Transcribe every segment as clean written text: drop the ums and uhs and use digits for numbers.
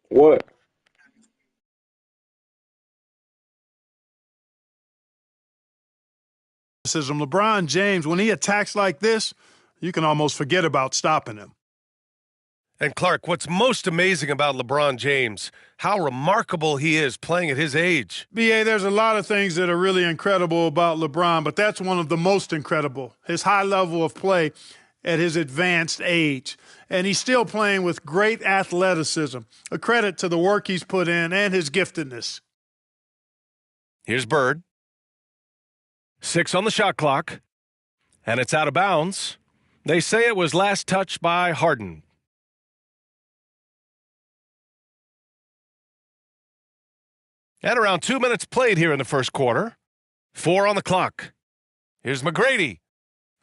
What? LeBron James, when he attacks like this, you can almost forget about stopping him. And Clark, what's most amazing about LeBron James, how remarkable he is playing at his age. BA, there's a lot of things that are really incredible about LeBron, but that's one of the most incredible. His high level of play at his advanced age. And he's still playing with great athleticism. A credit to the work he's put in and his giftedness. Here's Bird. 6 on the shot clock. And it's out of bounds. They say it was last touched by Harden. And around 2 minutes played here in the first quarter. 4 on the clock. Here's McGrady.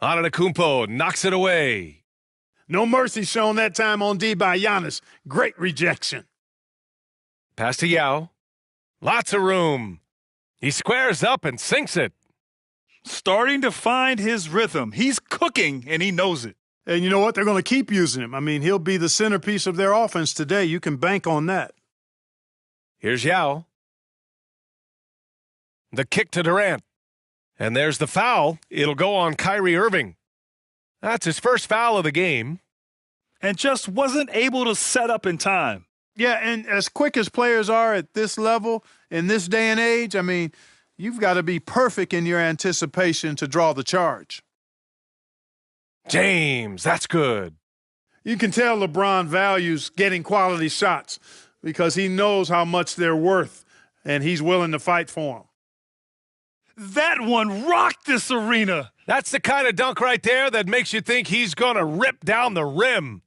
Antetokounmpo knocks it away. No mercy shown that time on D by Giannis. Great rejection. Pass to Yao. Lots of room. He squares up and sinks it. Starting to find his rhythm. He's cooking, and he knows it. And you know what? They're going to keep using him. I mean, he'll be the centerpiece of their offense today. You can bank on that. Here's Yao. The kick to Durant. And there's the foul. It'll go on Kyrie Irving. That's his first foul of the game. And just wasn't able to set up in time. Yeah, and as quick as players are at this level, in this day and age, I mean, you've got to be perfect in your anticipation to draw the charge. James, that's good. You can tell LeBron values getting quality shots because he knows how much they're worth, and he's willing to fight for them. That one rocked this arena. That's the kind of dunk right there that makes you think he's going to rip down the rim.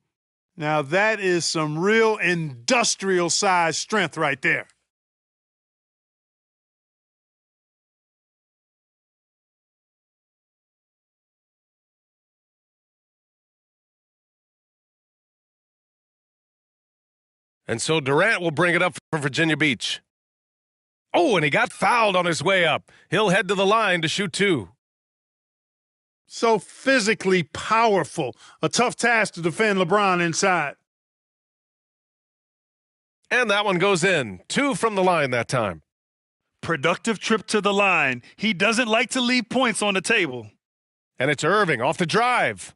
Now, that is some real industrial-sized strength right there. And so Durant will bring it up for Virginia Beach. Oh, and he got fouled on his way up. He'll head to the line to shoot 2. So physically powerful. A tough task to defend LeBron inside. And that one goes in. 2 from the line that time. Productive trip to the line. He doesn't like to leave points on the table. And it's Irving off the drive.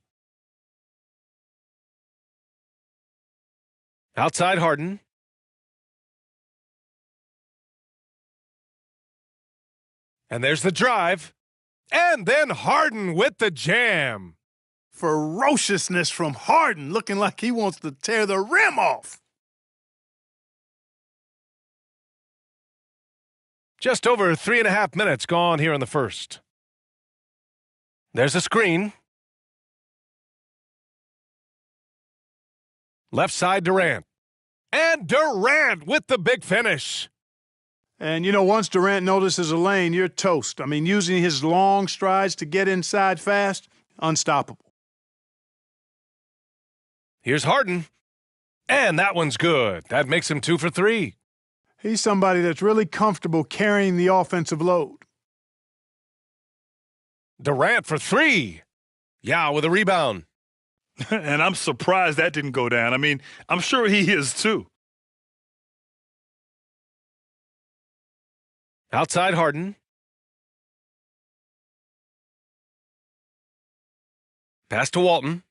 Outside Harden. And there's the drive. And then Harden with the jam. Ferociousness from Harden, looking like he wants to tear the rim off. Just over 3.5 minutes gone here in the first. There's a screen. Left side Durant. And Durant with the big finish. And, you know, once Durant notices a lane, you're toast. I mean, using his long strides to get inside fast, unstoppable. Here's Harden. And that one's good. That makes him 2 for 3. He's somebody that's really comfortable carrying the offensive load. Durant for 3. Yao with a rebound. And I'm surprised that didn't go down. I mean, I'm sure he is too. Outside Harden. Pass to Walton.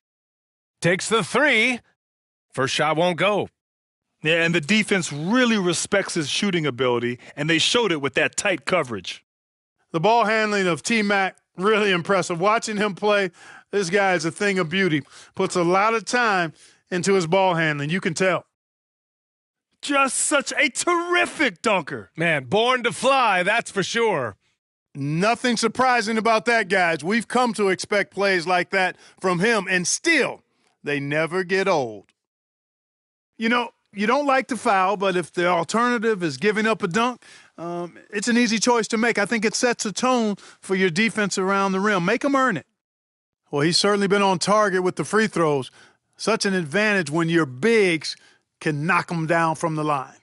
Takes the 3. First shot won't go. Yeah, and the defense really respects his shooting ability, and they showed it with that tight coverage. The ball handling of T-Mac, really impressive. Watching him play, this guy is a thing of beauty. Puts a lot of time into his ball handling, you can tell. Just such a terrific dunker. Man, born to fly, that's for sure. Nothing surprising about that, guys. We've come to expect plays like that from him, and still, they never get old. You know, you don't like to foul, but if the alternative is giving up a dunk, it's an easy choice to make. I think it sets a tone for your defense around the rim. Make them earn it. Well, he's certainly been on target with the free throws. Such an advantage when your bigs can knock them down from the line.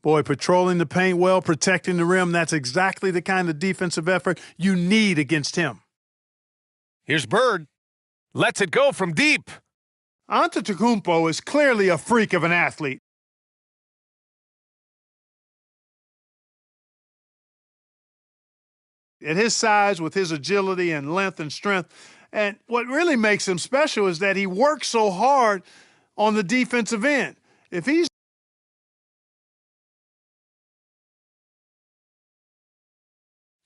Boy, patrolling the paint well, protecting the rim, that's exactly the kind of defensive effort you need against him. Here's Bird. Lets it go from deep. Antetokounmpo is clearly a freak of an athlete. At his size, with his agility and length and strength. And what really makes him special is that he works so hard on the defensive end. If he's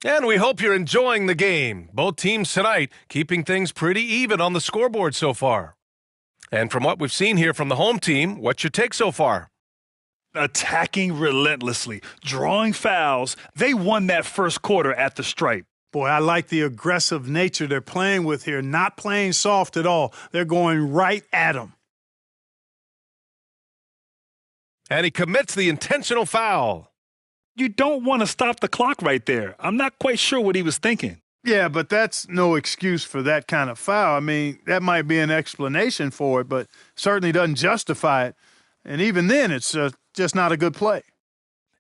And we hope you're enjoying the game. Both teams tonight keeping things pretty even on the scoreboard so far. And from what we've seen here from the home team, what's your take so far? Attacking relentlessly, drawing fouls. They won that first quarter at the stripe. Boy, I like the aggressive nature they're playing with here, not playing soft at all. They're going right at him. And he commits the intentional foul. You don't want to stop the clock right there. I'm not quite sure what he was thinking. Yeah, but that's no excuse for that kind of foul. I mean, that might be an explanation for it, but certainly doesn't justify it. And even then, it's just not a good play.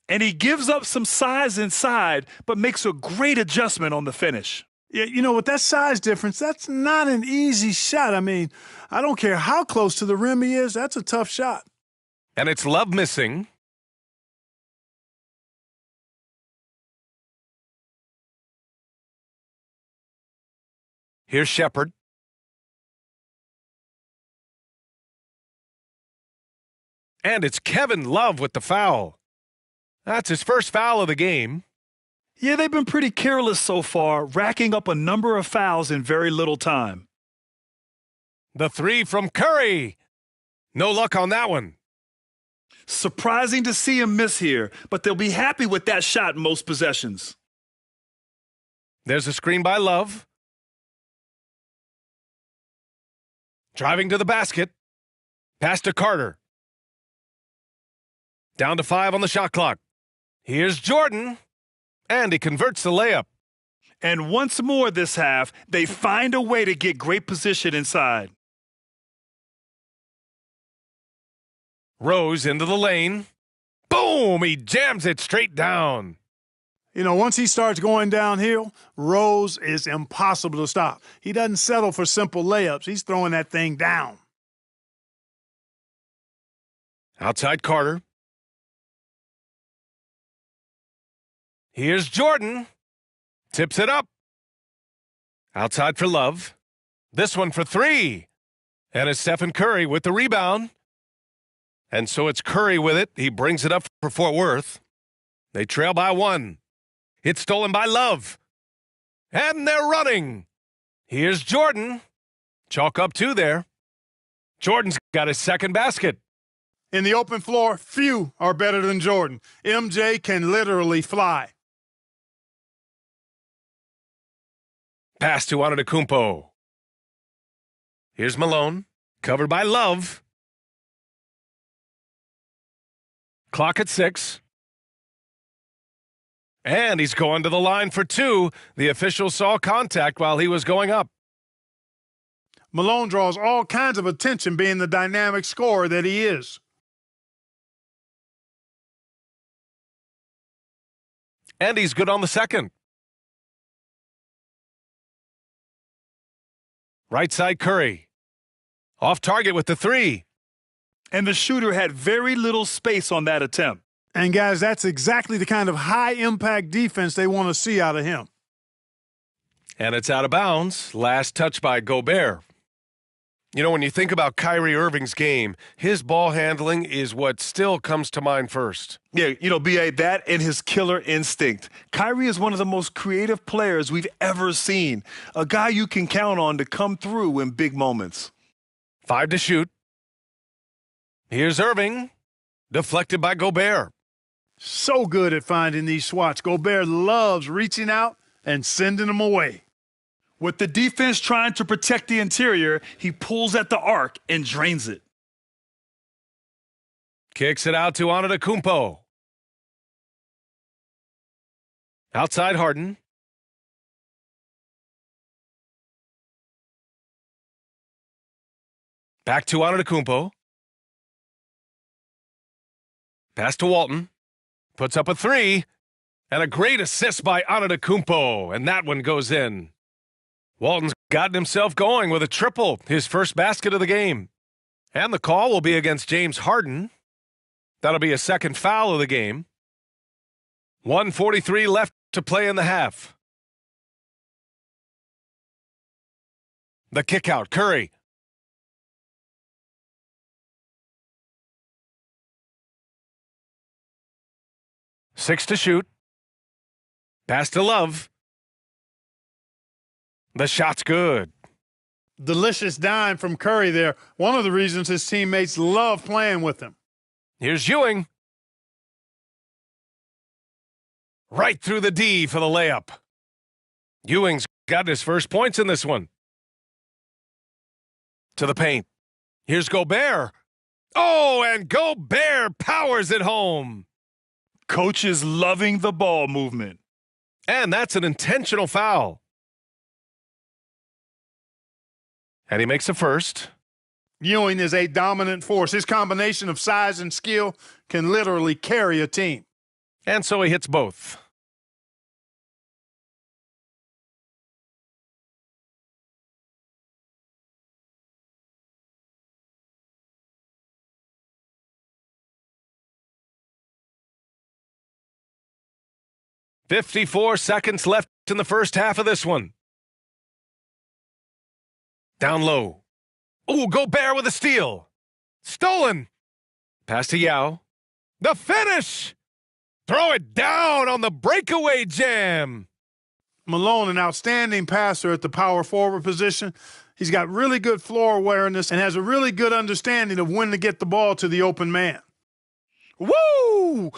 And he gives up some size inside, but makes a great adjustment on the finish. Yeah, you know, with that size difference, that's not an easy shot. I mean, I don't care how close to the rim he is, that's a tough shot. And it's Love missing. Here's Shepard. And it's Kevin Love with the foul. That's his first foul of the game. Yeah, they've been pretty careless so far, racking up a number of fouls in very little time. The three from Curry. No luck on that one. Surprising to see him miss here, but they'll be happy with that shot most possessions. There's a screen by Love. Driving to the basket. Pass to Carter. Down to 5 on the shot clock. Here's Jordan. And he converts the layup. And once more this half, they find a way to get great position inside. Rose into the lane. Boom! He jams it straight down. You know, once he starts going downhill, Rose is impossible to stop. He doesn't settle for simple layups. He's throwing that thing down. Outside Carter. Here's Jordan. Tips it up. Outside for Love. This one for 3. And it's Stephen Curry with the rebound. And so it's Curry with it. He brings it up for Fort Worth. They trail by 1. It's stolen by Love. And they're running. Here's Jordan. Chalk up 2 there. Jordan's got his second basket. In the open floor, few are better than Jordan. MJ can literally fly. Pass to Antetokounmpo. Here's Malone. Covered by Love. Clock at 6. And he's going to the line for 2. The official saw contact while he was going up. Malone draws all kinds of attention being the dynamic scorer that he is. And he's good on the second. Right side Curry. Off target with the 3. And the shooter had very little space on that attempt. And guys, that's exactly the kind of high-impact defense they want to see out of him. And it's out of bounds. Last touch by Gobert. You know, when you think about Kyrie Irving's game, his ball handling is what still comes to mind first. Yeah, you know, B.A., that and his killer instinct. Kyrie is one of the most creative players we've ever seen. A guy you can count on to come through in big moments. 5 to shoot. Here's Irving. Deflected by Gobert. So good at finding these swats. Gobert loves reaching out and sending them away. With the defense trying to protect the interior, he pulls at the arc and drains it. Kicks it out to Antetokounmpo. Outside Harden. Back to Antetokounmpo. Pass to Walton. Puts up a 3. And a great assist by Antetokounmpo. And that one goes in. Walton's gotten himself going with a triple, his first basket of the game. And the call will be against James Harden. That'll be a second foul of the game. 1:43 left to play in the half. The kick out, Curry. Six to shoot. Pass to Love. The shot's good. Delicious dime from Curry there. One of the reasons his teammates love playing with him. Here's Ewing. Right through the D for the layup. Ewing's got his first points in this one. To the paint. Here's Gobert. Oh, and Gobert powers it home. Coach is loving the ball movement. And that's an intentional foul. And he makes a first. Ewing is a dominant force. His combination of size and skill can literally carry a team. And so he hits both. "54 seconds left in the first half of this one. Down low. Ooh, Gobert with a steal. Stolen. Pass to Yao. The finish! Throw it down on the breakaway jam. Malone, an outstanding passer at the power forward position. He's got really good floor awareness and has a really good understanding of when to get the ball to the open man. Woo!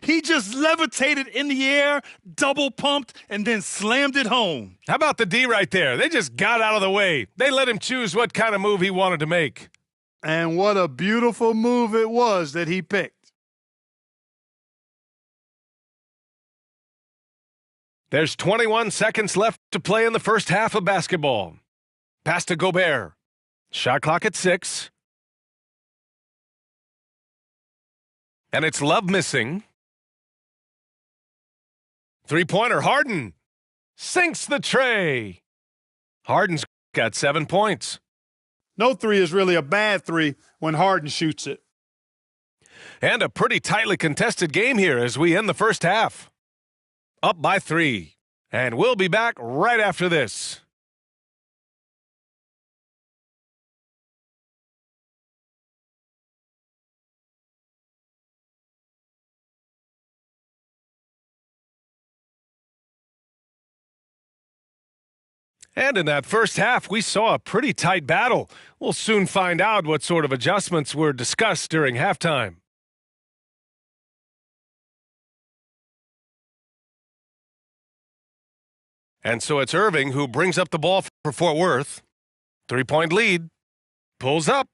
He just levitated in the air, double pumped, and then slammed it home. How about the D right there? They just got out of the way. They let him choose what kind of move he wanted to make. And what a beautiful move it was that he picked. There's 21 seconds left to play in the first half of basketball. Pass to Gobert. Shot clock at 6. And it's Love missing. Three-pointer, Harden. Sinks the tray. Harden's got 7 points. No three is really a bad three when Harden shoots it. And a pretty tightly contested game here as we end the first half. Up by 3. And we'll be back right after this. And in that first half, we saw a pretty tight battle. We'll soon find out what sort of adjustments were discussed during halftime. And so it's Irving who brings up the ball for Fort Worth. 3-point lead. Pulls up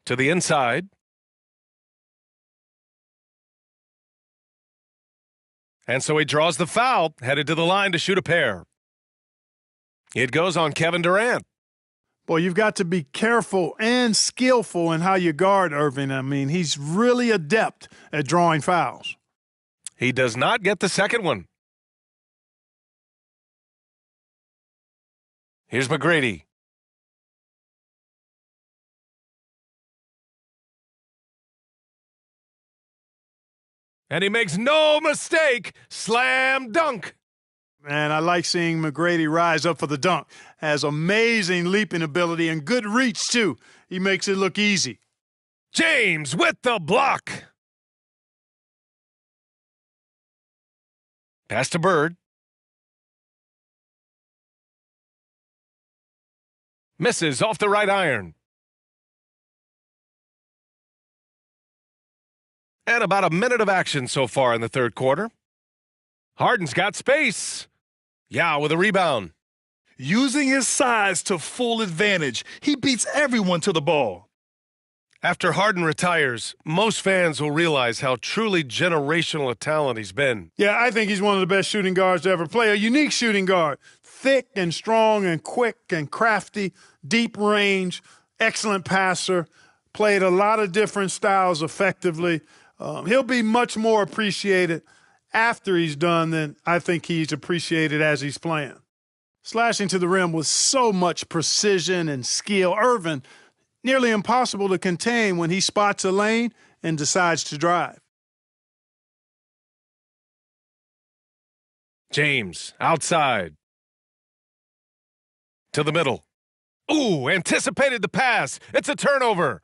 to the inside. And so he draws the foul, headed to the line to shoot a pair. It goes on Kevin Durant. Boy, you've got to be careful and skillful in how you guard Irving. I mean, he's really adept at drawing fouls. He does not get the second one. Here's McGrady. And he makes no mistake. Slam dunk. And I like seeing McGrady rise up for the dunk. Has amazing leaping ability and good reach, too. He makes it look easy. James with the block. Pass to Bird. Misses off the right iron. And about a minute of action so far in the third quarter. Harden's got space. Yao with a rebound. Using his size to full advantage, he beats everyone to the ball. After Harden retires, most fans will realize how truly generational a talent he's been. Yeah, I think he's one of the best shooting guards to ever play. A unique shooting guard. Thick and strong and quick and crafty, deep range, excellent passer. Played a lot of different styles effectively. He'll be much more appreciated after he's done than I think he's appreciated as he's playing. Slashing to the rim with so much precision and skill, Irvin nearly impossible to contain when he spots a lane and decides to drive. James, outside. To the middle. Ooh, anticipated the pass. It's a turnover.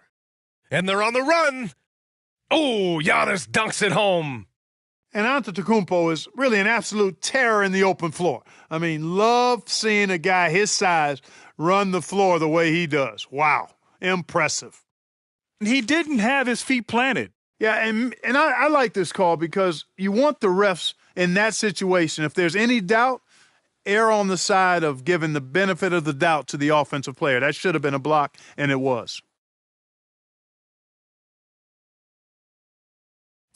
And they're on the run. Ooh, Giannis dunks it home. And Antetokounmpo is really an absolute terror in the open floor. I mean, love seeing a guy his size run the floor the way he does. Wow, impressive. He didn't have his feet planted. Yeah, and I like this call because you want the refs in that situation. If there's any doubt, err on the side of giving the benefit of the doubt to the offensive player. That should have been a block, and it was.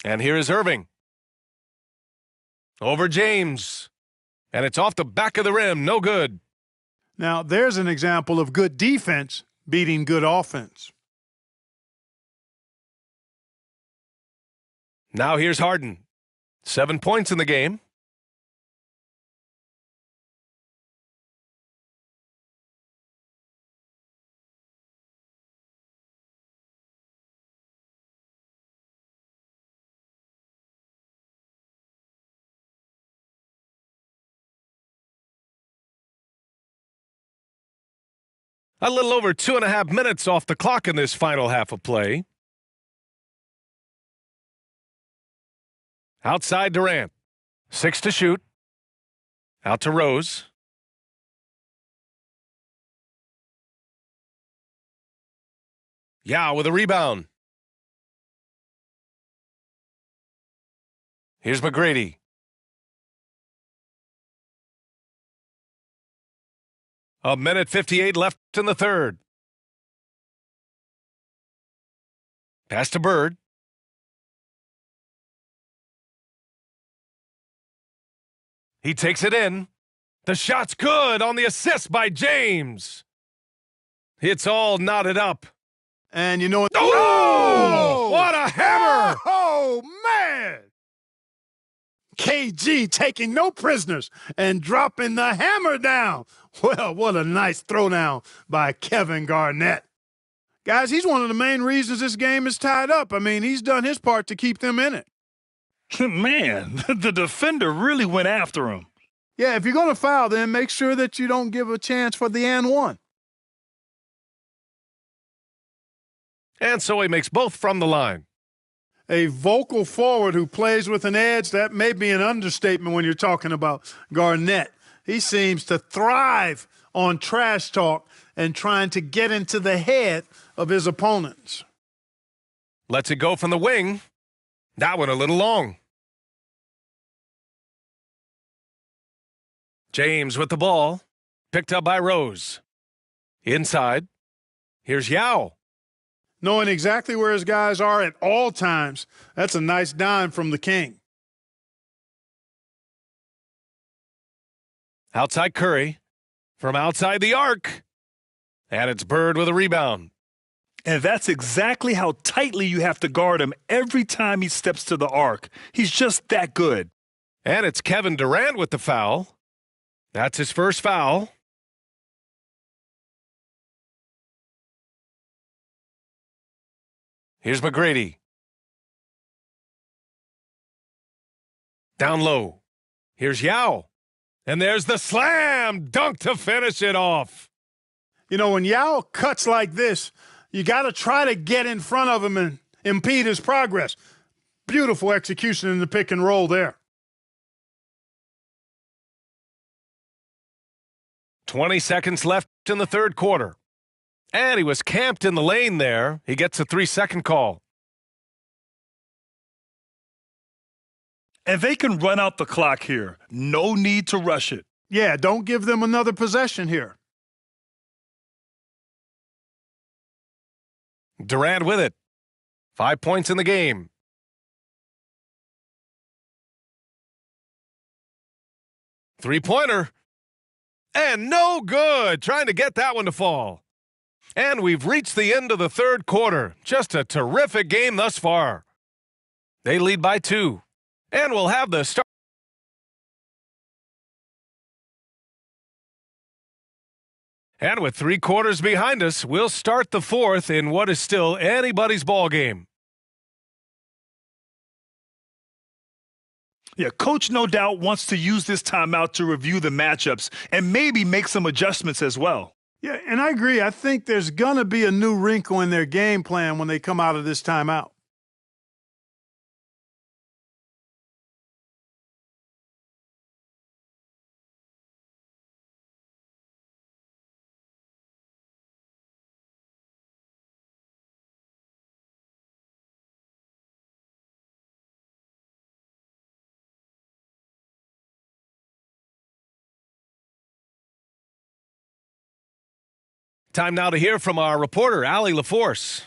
And here is Irving. Over James. And it's off the back of the rim. No good. Now, there's an example of good defense beating good offense. Now here's Harden. 7 points in the game. A little over 2.5 minutes off the clock in this final half of play. Outside Durant. 6 to shoot. Out to Rose. Yao with a rebound. Here's McGrady. A minute 58 left in the third. Pass to Bird. He takes it in. The shot's good on the assist by James. It's all knotted up. And you know what? Oh! What a hammer! Oh, man! KG taking no prisoners and dropping the hammer down. Well, what a nice throwdown by Kevin Garnett. Guys, he's one of the main reasons this game is tied up. I mean, he's done his part to keep them in it. Man, the defender really went after him. Yeah, if you're going to foul, then make sure that you don't give a chance for the and one. And so he makes both from the line. A vocal forward who plays with an edge, that may be an understatement when you're talking about Garnett. He seems to thrive on trash talk and trying to get into the head of his opponents. Lets it go from the wing. That one a little long. James with the ball. Picked up by Rose. Inside. Here's Yao. Knowing exactly where his guys are at all times, that's a nice dime from the King. Outside Curry. From outside the arc. And it's Bird with a rebound. And that's exactly how tightly you have to guard him every time he steps to the arc. He's just that good. And it's Kevin Durant with the foul. That's his first foul. Here's McGrady. Down low. Here's Yao. And there's the slam dunk to finish it off. You know, when Yao cuts like this, you got to try to get in front of him and impede his progress. Beautiful execution in the pick and roll there. 20 seconds left in the third quarter. And he was camped in the lane there. He gets a 3-second call. And they can run out the clock here. No need to rush it. Yeah, don't give them another possession here. Durant with it. 5 points in the game. Three-pointer. And no good. Trying to get that one to fall. And we've reached the end of the third quarter. Just a terrific game thus far. They lead by 2. And we'll have the start. And with 3 quarters behind us, we'll start the fourth in what is still anybody's ball game. Yeah, coach no doubt wants to use this timeout to review the matchups and maybe make some adjustments as well. Yeah, and I agree. I think there's going to be a new wrinkle in their game plan when they come out of this timeout. Time now to hear from our reporter, Allie LaForce.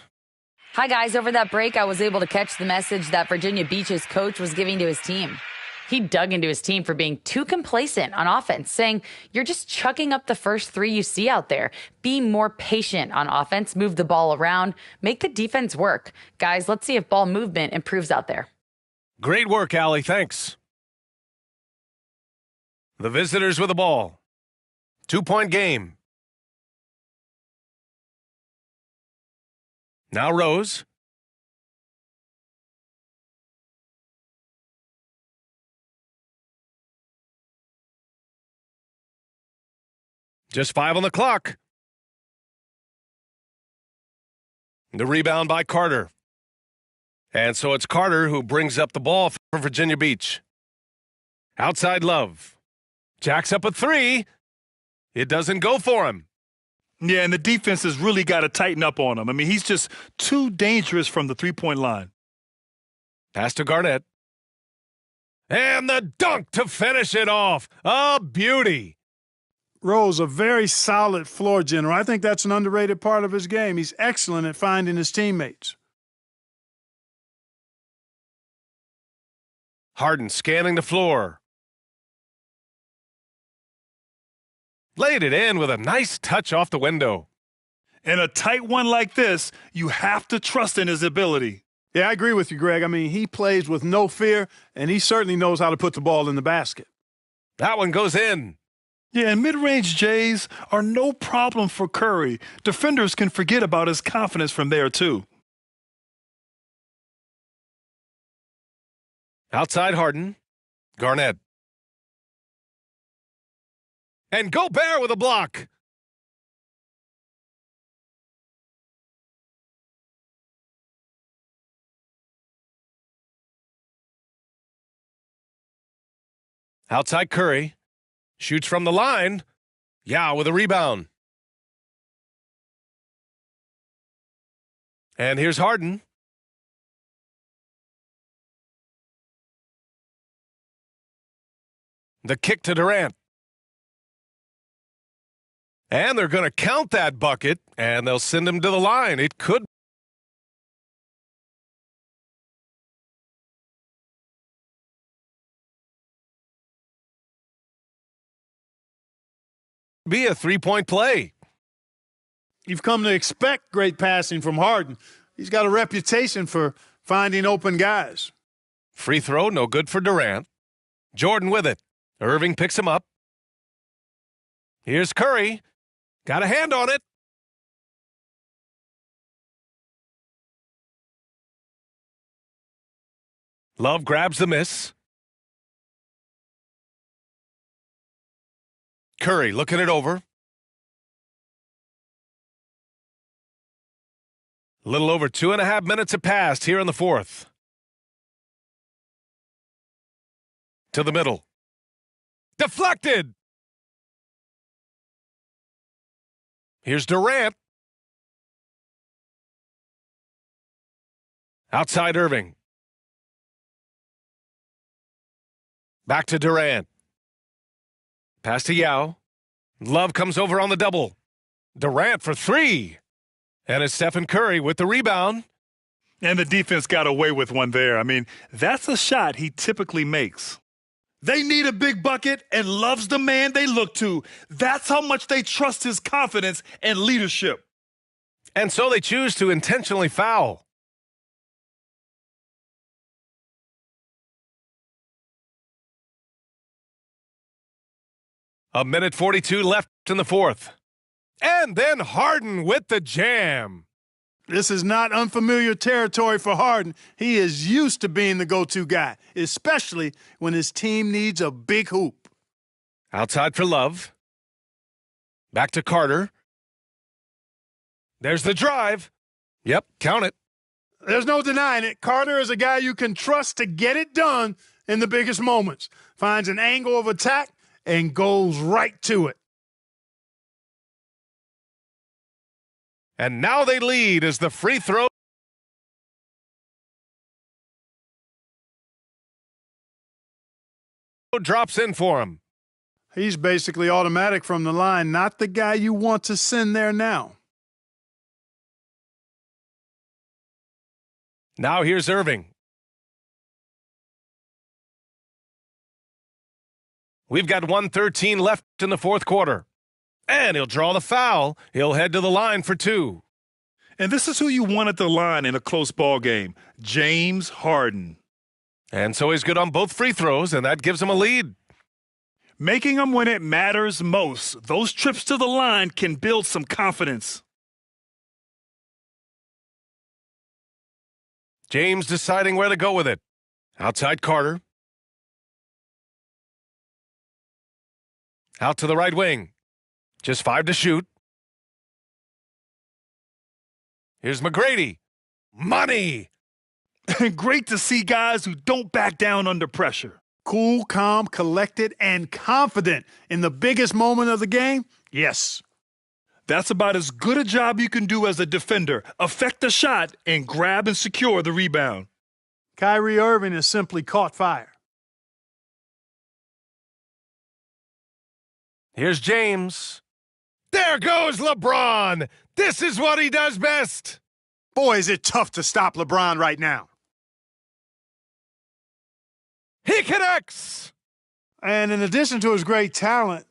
Hi, guys. Over that break, I was able to catch the message that Virginia Beach's coach was giving to his team. He dug into his team for being too complacent on offense, saying, you're just chucking up the first 3 you see out there. Be more patient on offense, move the ball around, make the defense work. Guys, let's see if ball movement improves out there. Great work, Allie. Thanks. The visitors with the ball. 2-point game. Now Rose. Just 5 on the clock. The rebound by Carter. And so it's Carter who brings up the ball for Virginia Beach. Outside Love. Jacks up a 3. It doesn't go for him. Yeah, and the defense has really got to tighten up on him. I mean, he's just too dangerous from the three-point line. Pass to Garnett. And the dunk to finish it off. A beauty. Rose, a very solid floor general. I think that's an underrated part of his game. He's excellent at finding his teammates. Harden scanning the floor. Laid it in with a nice touch off the window. In a tight one like this, you have to trust in his ability. Yeah, I agree with you, Greg. I mean, he plays with no fear, and he certainly knows how to put the ball in the basket. That one goes in. Yeah, and mid-range Jays are no problem for Curry. Defenders can forget about his confidence from there, too. Outside Harden. Garnett. And Gobert with a block. Outside Curry. Shoots from the line. Yao with a rebound. And here's Harden. The kick to Durant. And they're going to count that bucket, and they'll send him to the line. It could be a 3-point play. You've come to expect great passing from Harden. He's got a reputation for finding open guys. Free throw, no good for Durant. Jordan with it. Irving picks him up. Here's Curry. Got a hand on it. Love grabs the miss. Curry looking it over. A little over 2.5 minutes have passed here in the fourth. To the middle. Deflected. Here's Durant. Outside Irving. Back to Durant. Pass to Yao. Love comes over on the double. Durant for 3. And it's Stephen Curry with the rebound. And the defense got away with one there. I mean, that's a shot he typically makes. They need a big bucket, and Love's the man they look to. That's how much they trust his confidence and leadership. And so they choose to intentionally foul. A minute 42 left in the fourth. And then Harden with the jam. This is not unfamiliar territory for Harden. He is used to being the go-to guy, especially when his team needs a big hoop. Outside for Love. Back to Carter. There's the drive. Yep, count it. There's no denying it. Carter is a guy you can trust to get it done in the biggest moments. Finds an angle of attack and goes right to it. And now they lead as the free throw drops in for him. He's basically automatic from the line, not the guy you want to send there now. Now here's Irving. We've got 1:13 left in the fourth quarter. And he'll draw the foul. He'll head to the line for two. And this is who you want at the line in a close ball game, James Harden. And so he's good on both free throws, and that gives him a lead. Making them when it matters most. Those trips to the line can build some confidence. James deciding where to go with it. Outside Carter. Out to the right wing. Just 5 to shoot. Here's McGrady. Money! Great to see guys who don't back down under pressure. Cool, calm, collected, and confident in the biggest moment of the game? Yes. That's about as good a job you can do as a defender. Affect the shot and grab and secure the rebound. Kyrie Irving has simply caught fire. Here's James. There goes LeBron. This is what he does best. Boy, is it tough to stop LeBron right now. He connects. And in addition to his great talent,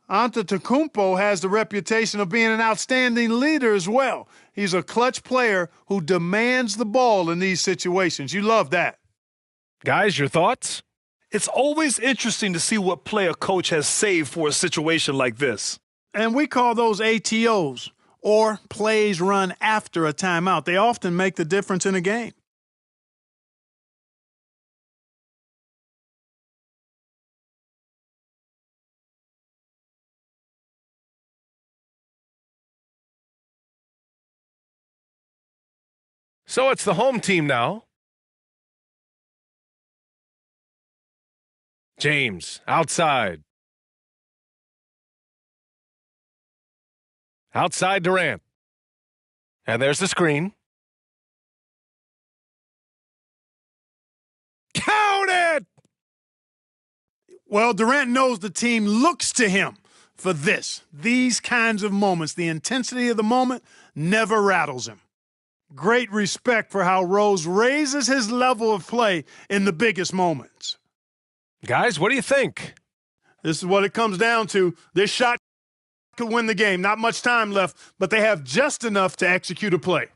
Antetokounmpo has the reputation of being an outstanding leader as well. He's a clutch player who demands the ball in these situations. You love that. Guys, your thoughts? It's always interesting to see what play a coach has saved for a situation like this. And we call those ATOs, or plays run after a timeout. They often make the difference in a game. So it's the home team now. James, outside. Outside Durant. And there's the screen. Count it! Well, Durant knows the team looks to him for these kinds of moments. The intensity of the moment never rattles him. Great respect for how Rose raises his level of play in the biggest moments. Guys, what do you think? This is what it comes down to. This shot could win the game. Not much time left, but they have just enough to execute a play.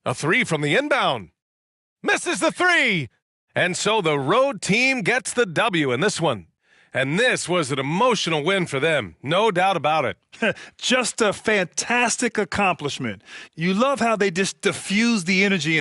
A three from the inbound. Misses the three. And so the road team gets the W in this one. And this was an emotional win for them. No doubt about it. Just a fantastic accomplishment. You love how they just diffuse the energy